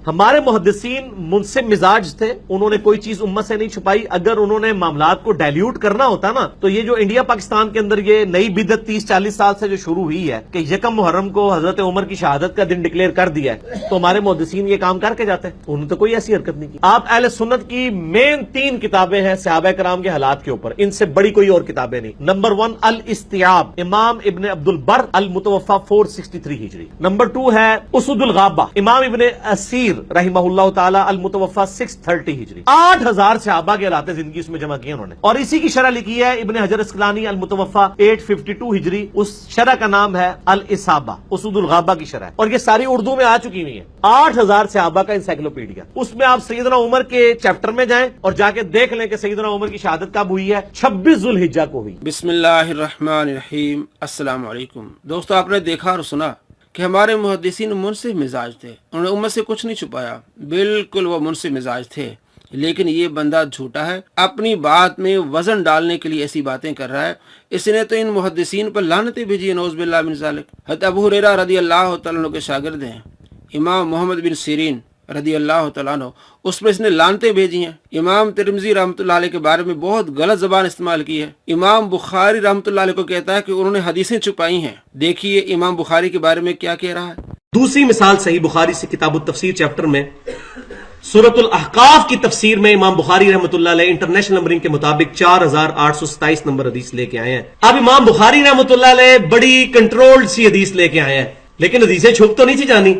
ہمارے محدثین منصف مزاج تھے، انہوں نے کوئی چیز امت سے نہیں چھپائی. اگر انہوں نے معاملات کو ڈائلیوٹ کرنا ہوتا نا تو یہ جو انڈیا پاکستان کے اندر یہ نئی بدعت 30-40 سال سے جو شروع ہوئی ہے کہ یکم محرم کو حضرت عمر کی شہادت کا دن ڈکلیئر کر دیا ہے، تو ہمارے محدثین یہ کام کر کے جاتے ہیں. انہوں نے تو کوئی ایسی حرکت نہیں کی. آپ اہل سنت کی مین 3 کتابیں ہیں صحابہ کرام کے حالات کے اوپر، ان سے بڑی کوئی اور کتابیں نہیں. نمبر 1 الاستیاب، امام ابن عبد البر المتوفا 463 ہجری. نمبر 2 ہے اسد الغابہ، امام ابن اسیر رحمہ اللہ تعالی المتوفا 630 ہجری. 8000 صحابہ کے حالات زندگی اس میں جمع کیے انہوں نے، اور اسی کی شرح لکھی ہے ابن حجر اسقلانی المتوفا 852 ہجری. اس شرح کا نام ہے الاصابہ، اسد الغابہ کی شرح، اور یہ ساری اردو میں آ چکی ہوئی ہے. 8000 صحابہ کا انسائکلوپیڈیا. اس میں آپ سیدنا عمر کے چیپٹر میں جائیں اور جا کے دیکھ لیں کہ سیدنا عمر کی شہادت کب ہوئی ہے. 26 ذوالحجہ کو ہوئی. بسم اللہ الرحمن الرحیم. السلام علیکم دوستو، آپ نے دیکھا اور سنا کہ ہمارے محدثین منصف مزاج تھے، انہوں نے امت سے کچھ نہیں چھپایا، بالکل وہ منصف مزاج تھے. لیکن یہ بندہ جھوٹا ہے، اپنی بات میں وزن ڈالنے کے لیے ایسی باتیں کر رہا ہے. اس نے تو ان محدثین پر لعنتیں بھیجی ہیں، نعوذ باللہ من ذالک. حضرت ابو ہریرہ رضی اللہ تعالیٰ عنہ کے شاگرد ہیں امام محمد بن سیرین رضی اللہ تعالیٰ عنہ، اس پر اس نے لعنتیں بھیجی ہیں. امام ترمذی رحمۃ اللہ علیہ کے بارے میں بہت غلط زبان استعمال کی ہے. امام بخاری رحمۃ اللہ علیہ کو کہتا ہے کہ انہوں نے حدیثیں چھپائی ہیں. دیکھیے امام بخاری کے بارے میں کیا کہہ رہا ہے. دوسری مثال صحیح بخاری سے کتاب التفسیر چیپٹر میں سورۃ الاحقاف کی تفسیر میں امام بخاری رحمۃ اللہ علیہ انٹرنیشنل نمبرنگ کے مطابق 4827 نمبر حدیث لے کے آئے ہیں. اب امام بخاری رحمۃ اللہ علیہ بڑی کنٹرولڈ سی حدیث لے کے آئے ہیں، لیکن حدیثیں چھپ تو نہیں تھی جانی.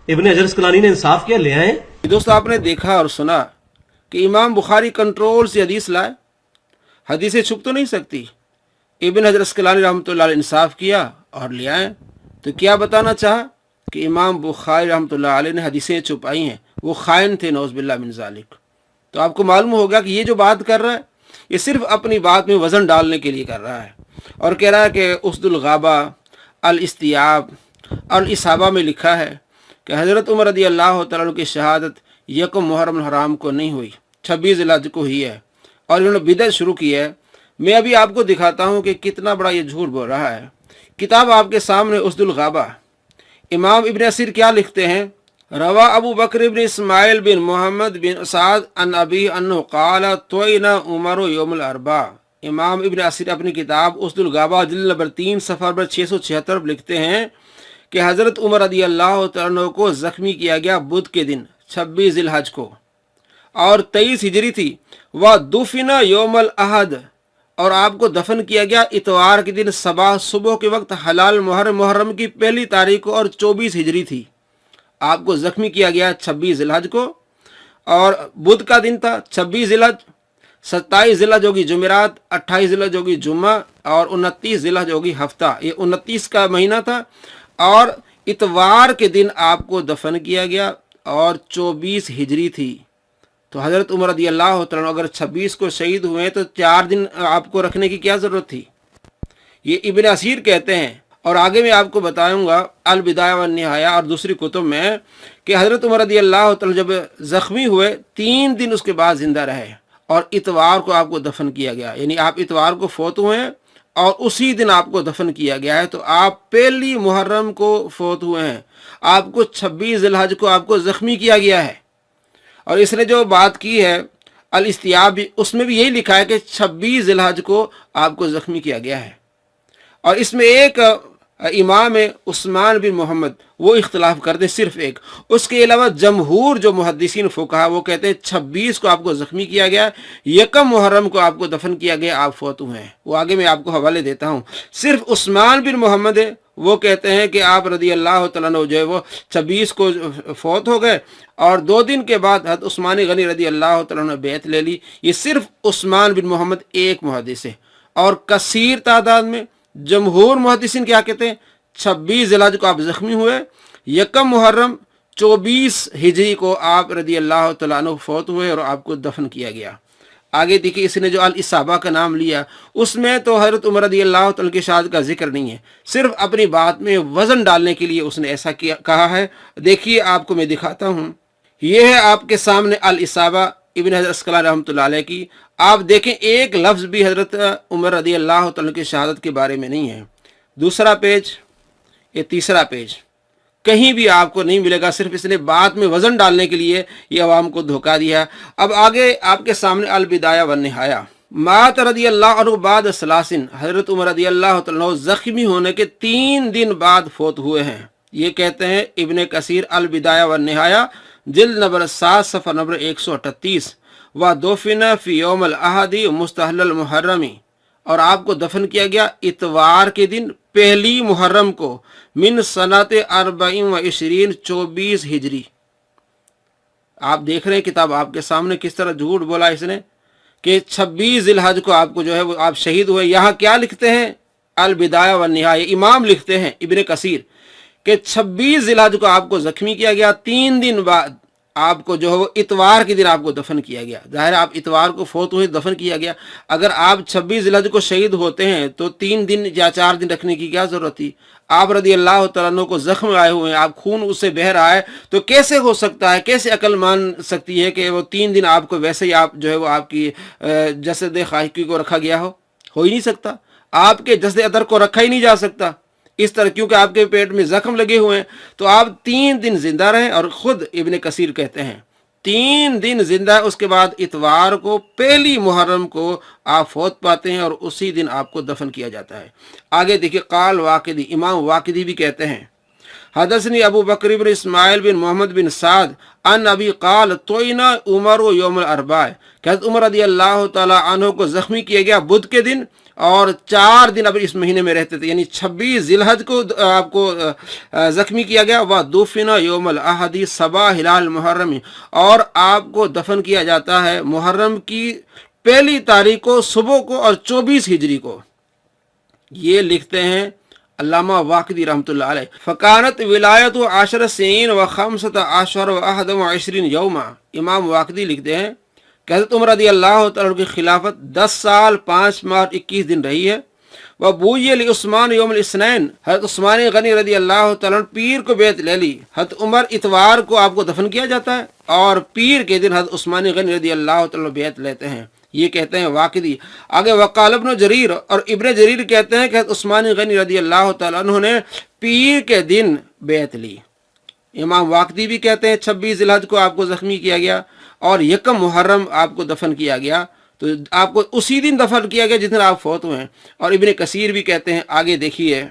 ابن حجر اسقلانی نے انصاف کیا، لے آئے. دوستو آپ نے دیکھا اور سنا کہ امام بخاری کنٹرول سے حدیث لائے، حدیثیں چھپ تو نہیں سکتی. ابن حجر اسقلانی رحمۃ اللہ علیہ انصاف کیا اور لے آئے. تو کیا بتانا چاہا کہ امام بخاری رحمۃ اللہ علیہ نے حدیثیں چھپائی ہیں، وہ خائن تھے، نعوذ باللہ من ذالک. تو آپ کو معلوم ہوگا کہ یہ جو بات کر رہا ہے یہ صرف اپنی بات میں وزن ڈالنے کے لیے کر رہا ہے، اور کہہ رہا ہے کہ اسد الغابہ، الاستیاب اور الاصابہ میں لکھا ہے کہ حضرت عمر رضی اللہ تعالیٰ عنہ کی شہادت یکم محرم الحرام کو نہیں ہوئی، 26 ذوالحجہ کو ہوئی ہے، اور انہوں نے بدعت شروع کی ہے. میں ابھی آپ کو دکھاتا ہوں کہ کتنا بڑا یہ جھوٹ بول رہا ہے. کتاب آپ کے سامنے اسد الغابہ. امام ابن اسیر کیا لکھتے ہیں؟ روا ابو بکر بن اسماعیل بن محمد بن سعد ان ابی انہ قال طعن عمر یوم الاربعاء. امام ابن اسیر اپنی کتاب اسد الغابہ جلد نمبر 3 صفحہ نمبر 676 لکھتے ہیں کہ حضرت عمر رضی اللہ تعالیٰ عنہ کو زخمی کیا گیا بدھ کے دن 26 ذی الحج کو، اور 23 ہجری تھی. وَدُفِنَ یوم الاحد، اور آپ کو دفن کیا گیا اتوار کے دن صبح کے وقت حلال محرم کی 1 تاریخ کو، اور 24 ہجری تھی. آپ کو زخمی کیا گیا 26 ذی الحج کو، اور بدھ کا دن تھا 26 ذی الحج. 27 ذی الحج ہوگی جمعرات، 28 ذی الحج ہوگی جمعہ، اور 29 ذی الحج ہوگی ہفتہ. یہ 29 کا مہینہ تھا، اور اتوار کے دن آپ کو دفن کیا گیا، اور 24 ہجری تھی. تو حضرت عمر رضی اللہ تعالیٰ عنہ اگر 26 کو شہید ہوئے تو 4 دن آپ کو رکھنے کی کیا ضرورت تھی؟ یہ ابن اسیر کہتے ہیں. اور آگے میں آپ کو بتاؤں گا البدایہ والنہایہ اور دوسری کتب میں کہ حضرت عمر رضی اللہ تعالیٰ جب زخمی ہوئے 3 دن اس کے بعد زندہ رہے، اور اتوار کو آپ کو دفن کیا گیا. یعنی آپ اتوار کو فوت ہوئے ہیں اور اسی دن آپ کو دفن کیا گیا ہے. تو آپ 1 محرم کو فوت ہوئے ہیں، آپ کو 26 ذی الحج کو آپ کو زخمی کیا گیا ہے. اور اس نے جو بات کی ہے الاستیاب، اس میں بھی یہی لکھا ہے کہ 26 ذی الحج کو آپ کو زخمی کیا گیا ہے. اور اس میں ایک امام عثمان بن محمد وہ اختلاف کرتے ہیں، صرف ایک. اس کے علاوہ جمہور جو محدثین فقہا وہ کہتے ہیں 26 کو آپ کو زخمی کیا گیا، یکم محرم کو آپ کو دفن کیا گیا، آپ فوت ہوئے ہیں. وہ آگے میں آپ کو حوالے دیتا ہوں. صرف عثمان بن محمد ہے وہ کہتے ہیں کہ آپ رضی اللہ تعالیٰ عنہ جو ہے وہ 26 کو فوت ہو گئے، اور 2 دن کے بعد حضرت عثمان غنی رضی اللہ تعالیٰ عنہ نے بیعت لے لی. یہ صرف عثمان بن محمد ایک محدث ہے. اور کثیر تعداد میں جمہور محدثین کیا کہتے ہیں؟ 26 ذی الحج کو آپ زخمی ہوئے، یکم محرم 24 ہجری کو آپ رضی اللہ تعالیٰ عنہ فوت ہوئے، اور آپ کو دفن کیا گیا. آگے دیکھیے اس نے جو الاصابہ کا نام لیا اس میں تو حضرت عمر رضی اللہ تعالیٰ کی شہادت کا ذکر نہیں ہے، صرف اپنی بات میں وزن ڈالنے کے لیے اس نے ایسا کہا ہے. دیکھیے آپ کو میں دکھاتا ہوں. یہ ہے آپ کے سامنے الاصابہ ابن حجر اسقلانی رحمۃ اللہ علیہ کی. آپ دیکھیں ایک لفظ بھی حضرت عمر رضی اللہ تعالیٰ کی شہادت کے بارے میں نہیں ہے. دوسرا پیج، یہ تیسرا پیج، کہیں بھی آپ کو نہیں ملے گا، صرف اس نے بات میں وزن ڈالنے کے لیے یہ عوام کو دھوکہ دیا۔ اب آگے آپ کے سامنے البدایہ والنہایہ۔ مات رضی اللہ عنہ بعد ثلاثن، حضرت عمر رضی اللہ تعالیٰ زخمی ہونے کے 3 دن بعد فوت ہوئے ہیں۔ یہ کہتے ہیں ابن کثیر البدایہ والنہایہ، جلد نمبر 7 صفحہ نمبر 138، ودفن فی یوم الاحد مستحل المحرمی، اور آپ کو دفن کیا گیا اتوار کے دن 1 محرم کو، من سنت 24 24 ہجری۔ آپ دیکھ رہے ہیں کتاب آپ کے سامنے کس طرح جھوٹ بولا اس نے کہ 26 ذی الحج کو آپ کو جو ہے وہ آپ شہید ہوئے۔ یہاں کیا لکھتے ہیں البدایہ والنہایہ، امام لکھتے ہیں ابن کثیر کہ 26 ذی الحج کو آپ کو زخمی کیا گیا، 3 دن بعد آپ کو جو ہے وہ اتوار کے دن آپ کو دفن کیا گیا۔ ظاہر ہے آپ اتوار کو فوت ہوئے، دفن کیا گیا۔ اگر آپ 26 ذی الحج کو شہید ہوتے ہیں تو 3 دن یا 4 دن رکھنے کی کیا ضرورت تھی؟ آپ رضی اللہ تعالیٰ عنہ کو زخم آئے ہوئے ہیں، آپ خون اس سے بہہ رہا ہے، تو کیسے ہو سکتا ہے، کیسے عقل مان سکتی ہے کہ وہ 3 دن آپ کو ویسے ہی آپ جو ہے وہ آپ کی جسد خاکی کو رکھا گیا ہو ہی نہیں سکتا۔ آپ کے جسد ادر کو رکھا ہی نہیں جا سکتا اس طرح، کیونکہ آپ کے پیٹ میں زخم لگے ہوئے ہیں۔ تو آپ 3 دن زندہ رہیں، اور خود ابن کثیر کہتے ہیں 3 دن زندہ، اس کے بعد اتوار کو 1 محرم کو آپ فوت پاتے ہیں، اور اسی دن آپ کو دفن کیا جاتا ہے۔ آگے دیکھیے قال واقدی، امام واقدی بھی کہتے ہیں حدثنی ابو بکر بن اسماعیل بن محمد بن سعد ان ابی قال توئنا عمر یوم الاربعاء، کہ حضرت عمر رضی اللہ تعالیٰ عنہ کو زخمی کیا گیا بدھ کے دن، اور 4 دن اب اس مہینے میں رہتے تھے، یعنی 26 ذی الحج کو آپ کو زخمی کیا گیا۔ وَدُفِنَ یوم الاحد صباح ہلال محرم، اور آپ کو دفن کیا جاتا ہے محرم کی 1 تاریخ کو صبح کو، اور 24 ہجری کو۔ یہ لکھتے ہیں علامہ واقدی رحمۃ اللہ علیہ، فکانت ولایت 10 سنین و 15 اشہر و 21 یوما۔ امام واقدی لکھتے ہیں کہ حضرت عمر رضی اللہ تعالیٰ کی خلافت 10 سال 5 ماہ 21 دن رہی ہے۔ وَبُوِّئَ لِعُثْمَانَ یوم الاثنین، حضرت عثمان غنی رضی اللہ تعالیٰ پیر کو بیعت لے لی۔ حضرت عمر اتوار کو آپ کو دفن کیا جاتا ہے، اور پیر کے دن حضرت عثمان غنی رضی اللہ تعالیٰ بیعت لیتے ہیں۔ یہ کہتے ہیں واقدی۔ آگے وقال ابن جریر، اور ابن جریر کہتے ہیں کہ حضرت عثمان غنی رضی اللہ تعالیٰ عنہ نے پیر کے دن بیعت لی۔ امام واقدی بھی کہتے ہیں 26 ذی الحج کو آپ کو زخمی کیا گیا، اور 1 محرم آپ کو دفن کیا گیا، تو آپ کو اسی دن دفن کیا گیا جس دن آپ فوت ہوئے ہیں۔ اور ابن کثیر بھی کہتے ہیں، آگے دیکھیے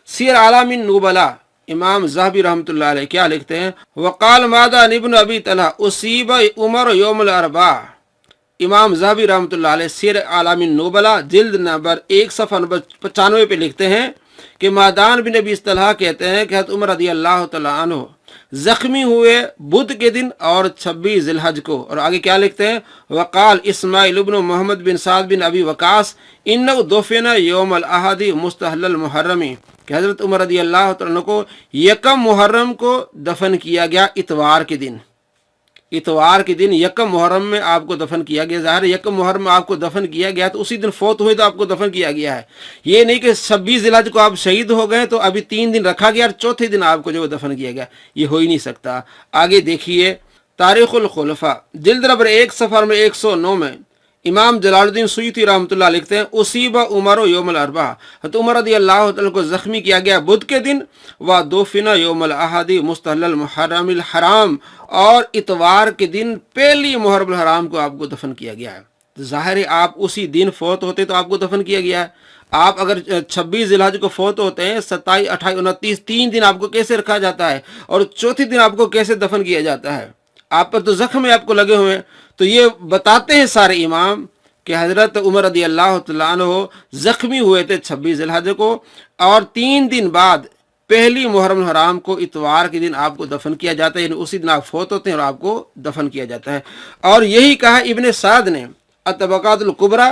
سیر اعلام النبلاء، امام ذہبی رحمۃ اللہ علیہ کیا لکھتے ہیں، وقال مادان ابن ابی طلحہ اصیب عمر یوم الاربعاء۔ امام ذہبی رحمۃ اللہ علیہ سیر اعلام النبلاء جلد نمبر 1 صفحہ نمبر 95 پہ لکھتے ہیں کہ مادان بن ابی طلحہ کہتے ہیں کہ حضرت عمر رضی اللہ تعالیٰ عنہ زخمی ہوئے بدھ کے دن اور 26 ذی الحج کو۔ اور آگے کیا لکھتے ہیں، وقال اسماعیل ابن محمد بن سعد بن ابی وقاص انہ دفن یوم الاحد مستحل المحرمی، کہ حضرت عمر رضی اللہ تعالیٰ عنہ کو 1 محرم کو دفن کیا گیا اتوار کے دن۔ اتوار کے دن 1 محرم میں آپ کو دفن کیا گیا۔ ظاہر 1 محرم میں آپ کو دفن کیا گیا تو اسی دن فوت ہوئے تو آپ کو دفن کیا گیا ہے۔ یہ نہیں کہ 26 ذی الحج کو آپ شہید ہو گئے تو ابھی 3 دن رکھا گیا اور 4تھے دن آپ کو جو دفن کیا گیا، یہ ہو ہی نہیں سکتا۔ آگے دیکھیے تاریخ الخلفاء جلد نمبر 1 صفحہ نمبر 109 میں امام جلال الدین سیوطی رحمۃ اللہ لکھتے ہیں اصیب عمر یوم الاربعاء، حضرت عمر رضی اللہ تعالیٰ کو زخمی کیا گیا بدھ کے دن، ودفن یوم الاحد مستحل المحرم الحرام، اور اتوار کے دن 1 محرم الحرام کو آپ کو دفن کیا گیا ہے۔ ظاہر ہے آپ اسی دن فوت ہوتے تو آپ کو دفن کیا گیا ہے۔ آپ اگر 26 ذی الحج کو فوت ہوتے ہیں، 27 28 29 3 دن آپ کو کیسے رکھا جاتا ہے، اور 4تھے دن آپ کو کیسے دفن کیا جاتا ہے؟ آپ پر تو زخم آپ کو لگے ہوئے ہیں۔ تو یہ بتاتے ہیں سارے امام کہ حضرت عمر رضی اللہ تعالیٰ عنہ زخمی ہوئے تھے 26 ذی الحج کو، اور 3 دن بعد 1 محرم الحرام کو اتوار کے دن آپ کو دفن کیا جاتا ہے، یعنی اسی دن آپ فوت ہوتے ہیں اور آپ کو دفن کیا جاتا ہے۔ اور یہی کہا ابن سعد نے الطبقات الکبریٰ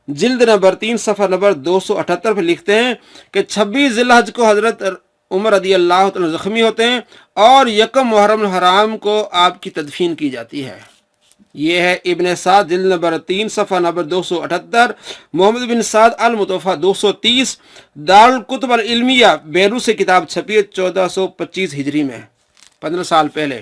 جلد نمبر 3 صفحہ نمبر 278 پہ لکھتے ہیں کہ 26 ذی الحج کو حضرت عمر رضی اللہ تعالیٰ زخمی ہوتے ہیں، اور 1 محرم الحرام کو آپ کی تدفین کی جاتی ہے۔ یہ ہے ابن سعد جلد نمبر 3 صفحہ نمبر 278، محمد بن سعد المتوفیٰ 230، دارالکتب العلمیہ بیروت سے کتاب چھپی ہے 1425 ہجری میں، 15 سال پہلے۔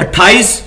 28